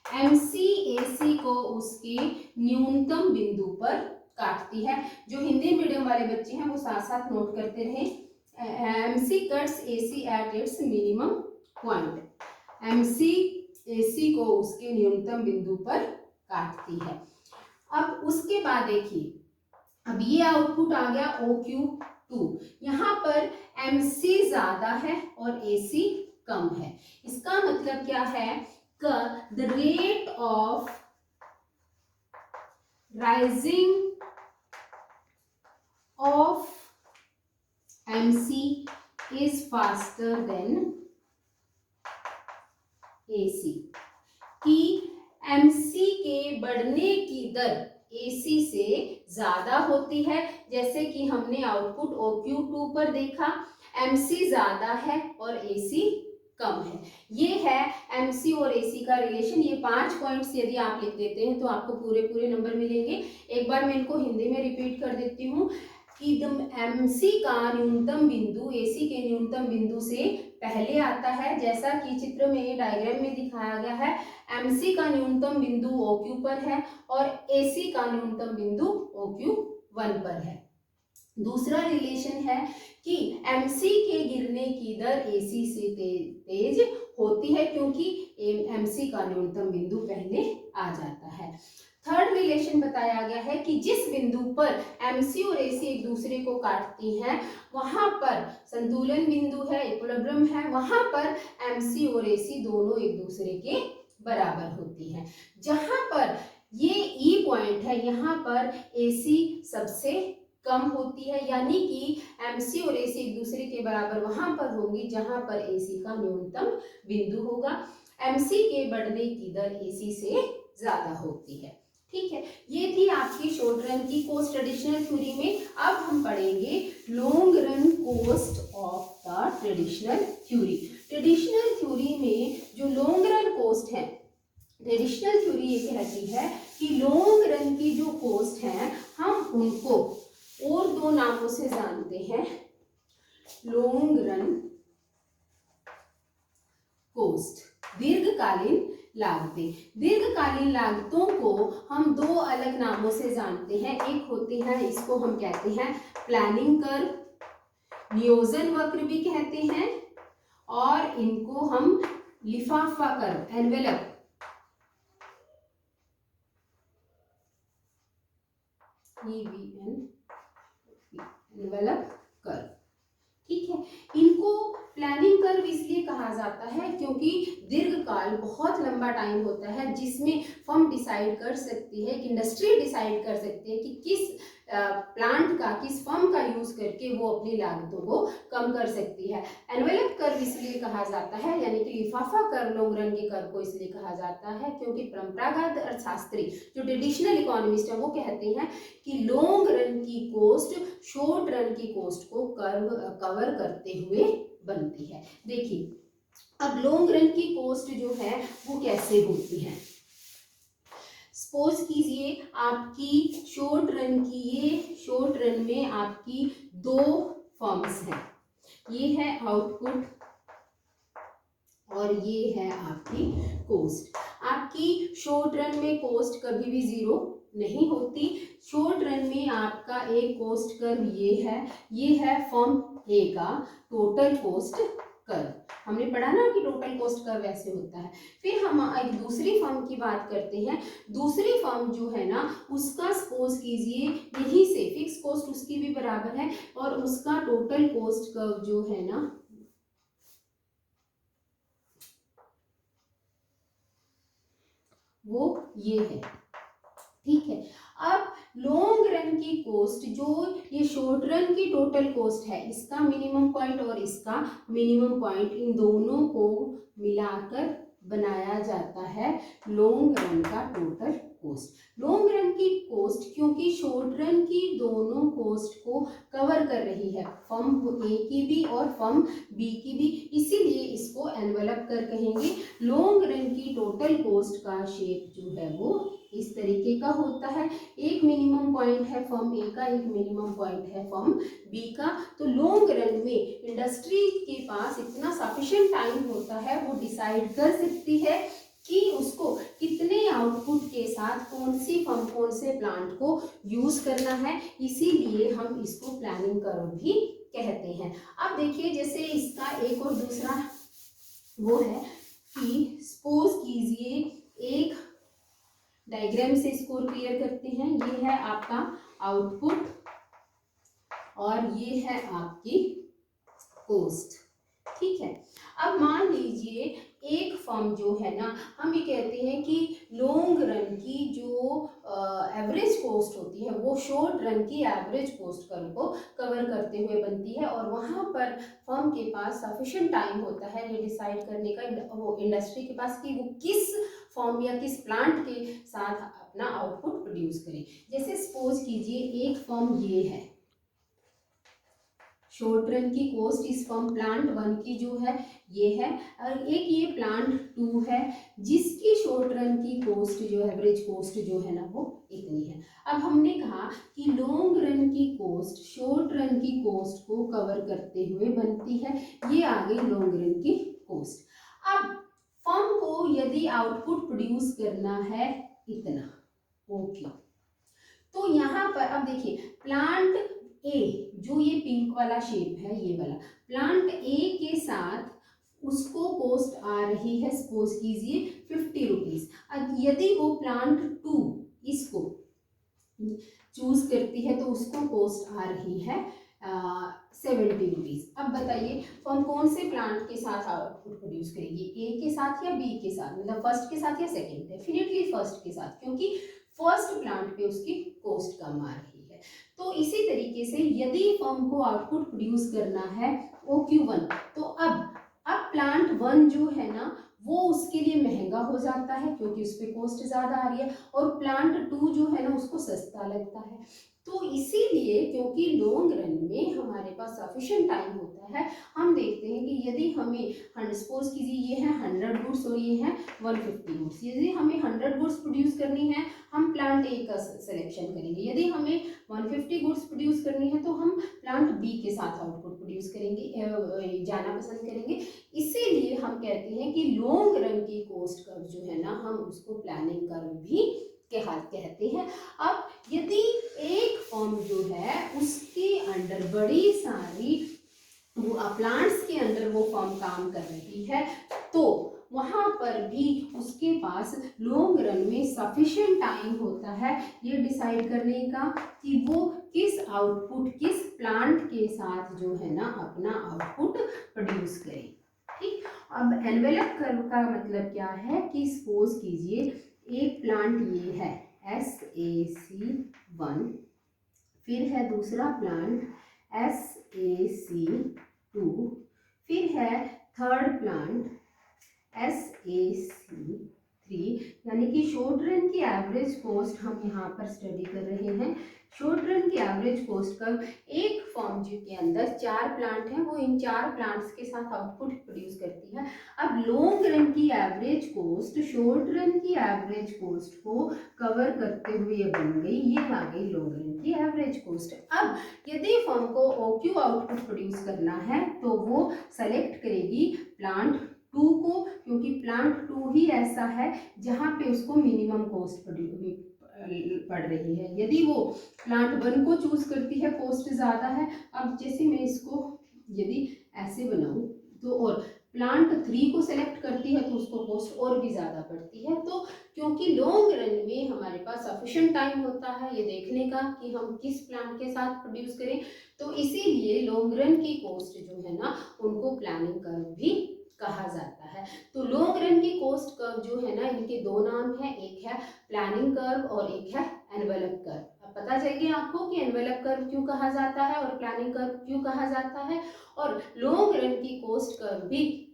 MC AC को उसके न्यूनतम बिंदु पर काटती है। जो हिंदी मीडियम वाले बच्चे हैं वो साथ साथ नोट करते रहे। MC cuts AC at its minimum point। MC AC को उसके न्यूनतम बिंदु पर काटती है। अब उसके बाद देखिए, अब ये आउटपुट आ गया OQ2। यहाँ पर MC ज्यादा है और AC कम है। इसका मतलब क्या है, the rate of rising of MC is faster than AC, कि MC के बढ़ने की दर AC से ज्यादा होती है। जैसे कि हमने आउटपुट OQ2 पर देखा, MC ज्यादा है और AC कम है। ये है MC और AC का रिलेशन। ये 5 पॉइंट्स यदि आप लिख देते हैं तो आपको पूरे पूरे नंबर मिलेंगे। एक बार मैं इनको हिंदी में रिपीट कर देती हूँ कि MC का न्यूनतम बिंदु AC के न्यूनतम बिंदु से पहले आता है, जैसा कि चित्र में डायग्राम में दिखाया गया है। MC का न्यूनतम बिंदु OQ पर है और AC का न्यूनतम बिंदु OQ1 पर है। दूसरा रिलेशन है कि MC के गिरने की दर AC से तेज होती है, क्योंकि MC का न्यूनतम बिंदु पहले आ जाता है। थर्ड रिलेशन बताया गया है कि जिस बिंदु पर MC और AC एक दूसरे को काटती हैं, वहां पर संतुलन बिंदु है, इक्विलिब्रियम है, वहां पर MC और AC दोनों एक दूसरे के बराबर होती है। जहां पर ये E पॉइंट है, यहाँ पर AC सबसे कम होती है, यानी कि MC और AC एक दूसरे के बराबर वहां पर होंगी जहां पर AC का न्यूनतम बिंदु होगा। MC के बढ़ने की दर AC से ज्यादा होती है। ठीक है, ये थी आपकी शॉर्ट रन की कोस्ट ट्रेडिशनल थ्योरी में। अब हम पढ़ेंगे long run cost of the traditional theory. Traditional theory में जो लॉन्ग रन कोस्ट है, ट्रेडिशनल थ्योरी ये कहती है कि लॉन्ग रन की जो कोस्ट है हम उनको और दो नामों से जानते हैं, लॉन्ग रन कोस्ट, दीर्घकालीन लागतें। दीर्घकालीन लागतों को हम दो अलग नामों से जानते हैं, एक होती है, इसको हम कहते हैं प्लानिंग कर्व, नियोजन वक्र भी कहते हैं, और इनको हम लिफाफा कर्व, एनवेलप, एनवेलप कर्व, ठीक है। इनको प्लानिंग कर्व इसलिए कहा जाता है क्योंकि दीर्घकाल बहुत लंबा टाइम होता है जिसमें फर्म डिसाइड कर सकती है, कि इंडस्ट्री डिसाइड कर सकती है कि किस प्लांट का, किस फर्म का यूज करके वो अपनी लागतों को कम कर सकती है। एनवेलप कर्व इसलिए कहा जाता है, यानी कि लिफाफा कर्व, लॉन्ग रन के कर्व को इसलिए कहा जाता है क्योंकि परंपरागत अर्थशास्त्री जो ट्रेडिशनल इकोनॉमिस्ट है वो कहते हैं कि लॉन्ग रन की कोस्ट शॉर्ट रन की कोस्ट को कवर करते हुए बनती है। देखिए अब लॉन्ग रन की कोस्ट जो है वो कैसे होती है। सपोज कीजिए आपकी शॉर्ट रन की, ये शॉर्ट रन में आपकी दो फर्म्स हैं, ये है आउटपुट और ये है आपकी कोस्ट। आपकी शॉर्ट रन में कोस्ट कभी भी जीरो नहीं होती। शॉर्ट रन में आपका एक कोस्ट कर्व ये है फर्म ए का टोटल कोस्ट कर्व। हमने पढ़ा ना कि टोटल कोस्ट कर्व ऐसे होता है। फिर हम एक दूसरी फर्म की बात करते हैं। दूसरी फर्म जो है ना उसका सपोज कीजिए यहीं से फिक्स कोस्ट उसकी भी बराबर है और उसका टोटल कोस्ट कर्व जो है ना वो ये है, ठीक है। अब लॉन्ग रन की कोस्ट, जो ये शॉर्ट रन की टोटल कोस्ट है, इसका मिनिमम पॉइंट और इसका मिनिमम पॉइंट, इन दोनों को मिलाकर बनाया जाता है लॉन्ग रन का टोटल कोस्ट। लॉन्ग रन की कोस्ट क्योंकि शॉर्ट रन की दोनों कोस्ट को कवर कर रही है, फर्म ए की भी और फर्म बी की भी, इसीलिए इसको एनवेलप कर कहेंगे। लॉन्ग रन की टोटल कोस्ट का शेप जो है वो इस तरीके का होता है। एक मिनिमम पॉइंट है फर्म ए का, एक मिनिमम पॉइंट है फर्म बी का। तो लॉन्ग रन में इंडस्ट्री के पास इतना सफिशिएंट टाइम होता है, वो डिसाइड कर सकती है कि उसको कितने आउटपुट के साथ कौन सी फर्म, कौन से प्लांट को यूज करना है, इसीलिए हम इसको प्लानिंग कर्व भी कहते हैं। अब देखिए जैसे इसका एक और दूसरा वो है कि सपोज कीजिए, एक डायग्राम से इसको क्लियर करते हैं। ये है आपका आउटपुट और ये है आपकी कोस्ट, ठीक है। अब मान लीजिए एक फर्म जो है ना, हम ये कहते हैं कि लॉन्ग रन की जो एवरेज कोस्ट होती है वो शॉर्ट रन की एवरेज कोस्ट कर्व को कवर करते हुए बनती है, और वहाँ पर फर्म के पास सफिशिएंट टाइम होता है ये डिसाइड करने का, वो इंडस्ट्री के पास, कि वो किस फर्म या किस प्लांट के साथ अपना आउटपुट प्रोड्यूस करे। जैसे सपोज कीजिए एक फर्म ये है, शॉर्ट रन की कोस्ट इस फर्म प्लांट 1 की जो है ये है, और एक ये प्लांट 2 है जिसकी शॉर्ट रन की कोस्ट जो एवरेज कोस्ट जो है ना वो इतनी है। अब हमने कहा कि लॉन्ग रन की कोस्ट शॉर्ट रन की कोस्ट को कवर करते हुए बनती है, ये आ गई लॉन्ग रन की कोस्ट। अब फर्म को यदि आउटपुट प्रोड्यूस करना है इतना, ओके, तो यहाँ पर अब देखिए प्लांट ए, जो ये पिंक वाला शेप है, ये वाला प्लांट ए के साथ उसको कोस्ट आ रही है सपोज कीजिए 50 रुपीज। अब यदि वो प्लांट 2 इसको चूज करती है तो उसको कोस्ट आ रही है 70 रुपीज। अब बताइए फर्म कौन से प्लांट के साथ आउटपुट प्रोड्यूस करेगी, ए के साथ या बी के साथ, मतलब फर्स्ट के साथ या सेकेंड? डेफिनेटली फर्स्ट के साथ, क्योंकि फर्स्ट प्लांट पे उसकी कोस्ट कम आ रही है। तो इसी तरीके से यदि फर्म को आउटपुट प्रोड्यूस करना है OQ1, तो अब प्लांट 1 जो है ना वो उसके लिए महंगा हो जाता है क्योंकि उस पर कोस्ट ज़्यादा आ रही है, और प्लांट 2 जो है ना उसको सस्ता लगता है। तो इसीलिए क्योंकि लॉन्ग रन में हमारे पास सफिशिएंट टाइम होता है, हम देखते हैं कि यदि हमें सपोज कीजिए ये है 100 गुड्स और ये है 150 गुड्स, यदि हमें 100 गुड्स प्रोड्यूस करनी है हम प्लांट ए का सिलेक्शन करेंगे, यदि हमें 150 गुड्स प्रोड्यूस करनी है तो हम प्लांट बी के साथ आउटपुट प्रोड्यूस करेंगे, जाना पसंद करेंगे। इसीलिए हम कहते हैं कि लॉन्ग रन की कॉस्ट कर्व जो है ना, हम उसको प्लानिंग कर्व भी कहते हैं। अब यदि एक फर्म जो है उसके अंडर बड़ी सारी प्लांट्स के अंडर वो फर्म काम कर रही है, तो वहां पर भी उसके पास लॉन्ग रन में सफिशिएंट टाइम होता है ये डिसाइड करने का कि वो किस आउटपुट, किस प्लांट के साथ जो है ना अपना आउटपुट प्रोड्यूस करे। ठीक, अब एनवेलप कर्व का मतलब क्या है कि सपोज कीजिए एक प्लांट ये है SAC1, फिर है दूसरा प्लांट SAC2, फिर है थर्ड प्लांट SAC3, यानी कि शॉर्ट रन की एवरेज कॉस्ट हम यहाँ पर स्टडी कर रहे हैं। शॉर्ट रन की एवरेज कॉस्ट का एक फर्म के अंदर 4 प्लांट हैं, वो इन 4 प्लांट्स के साथ आउटपुट प्रोड्यूस करती है। अब लॉन्ग रन की एवरेज कॉस्ट शॉर्ट रन की एवरेज कॉस्ट को कवर करते हुए ये बन गई, ये आ गई लॉन्ग रन की एवरेज कॉस्ट। अब यदि फर्म को OQ आउटपुट प्रोड्यूस करना है तो वो सेलेक्ट करेगी प्लांट 2 को, क्योंकि प्लांट 2 ही ऐसा है जहाँ पे उसको मिनिमम कॉस्ट पड़ रही है। यदि वो प्लांट 1 को चूज करती है कॉस्ट ज़्यादा है। अब जैसे मैं इसको यदि ऐसे बनाऊं तो, और प्लांट 3 को सेलेक्ट करती है तो उसको कॉस्ट और भी ज़्यादा पड़ती है। तो क्योंकि लॉन्ग रन में हमारे पास सफिशिएंट टाइम होता है ये देखने का कि हम किस प्लांट के साथ प्रोड्यूस करें, तो इसीलिए लॉन्ग रन की कॉस्ट जो है ना उनको प्लानिंग कर्व भी कहा जाता है। तो लॉन्ग रन की कॉस्ट कर्व जो है ना, इनके 2 नाम हैं, एक है प्लानिंग कर्व और एक है एनवेलप कर्व। अब पता चल गया आपको कि एनवेलप कर्व क्यों कहा जाता है और प्लानिंग कर्व क्यों कहा जाता है। और लॉन्ग रन की कॉस्ट कर्व भी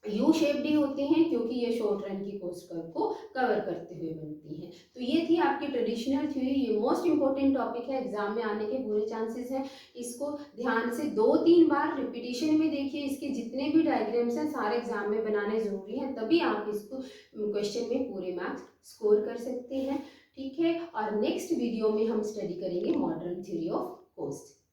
यू शेप्ड होते हैं क्योंकि ये शॉर्ट रन की कॉस्ट कर्व को कवर करते हुए बनती हैं। तो ये थी आपकी ट्रेडिशनल थ्योरी, ये मोस्ट इंपॉर्टेंट टॉपिक है, एग्जाम में आने के पूरे चांसेस हैं। इसको ध्यान से 2-3 बार रिपीटिशन में देखिए, इसके जितने भी डायग्राम्स हैं सारे एग्जाम में बनाने जरूरी हैं, तभी आप इसको क्वेश्चन में पूरे मार्क्स स्कोर कर सकते हैं। ठीक है, और नेक्स्ट वीडियो में हम स्टडी करेंगे मॉडर्न थ्योरी ऑफ कॉस्ट।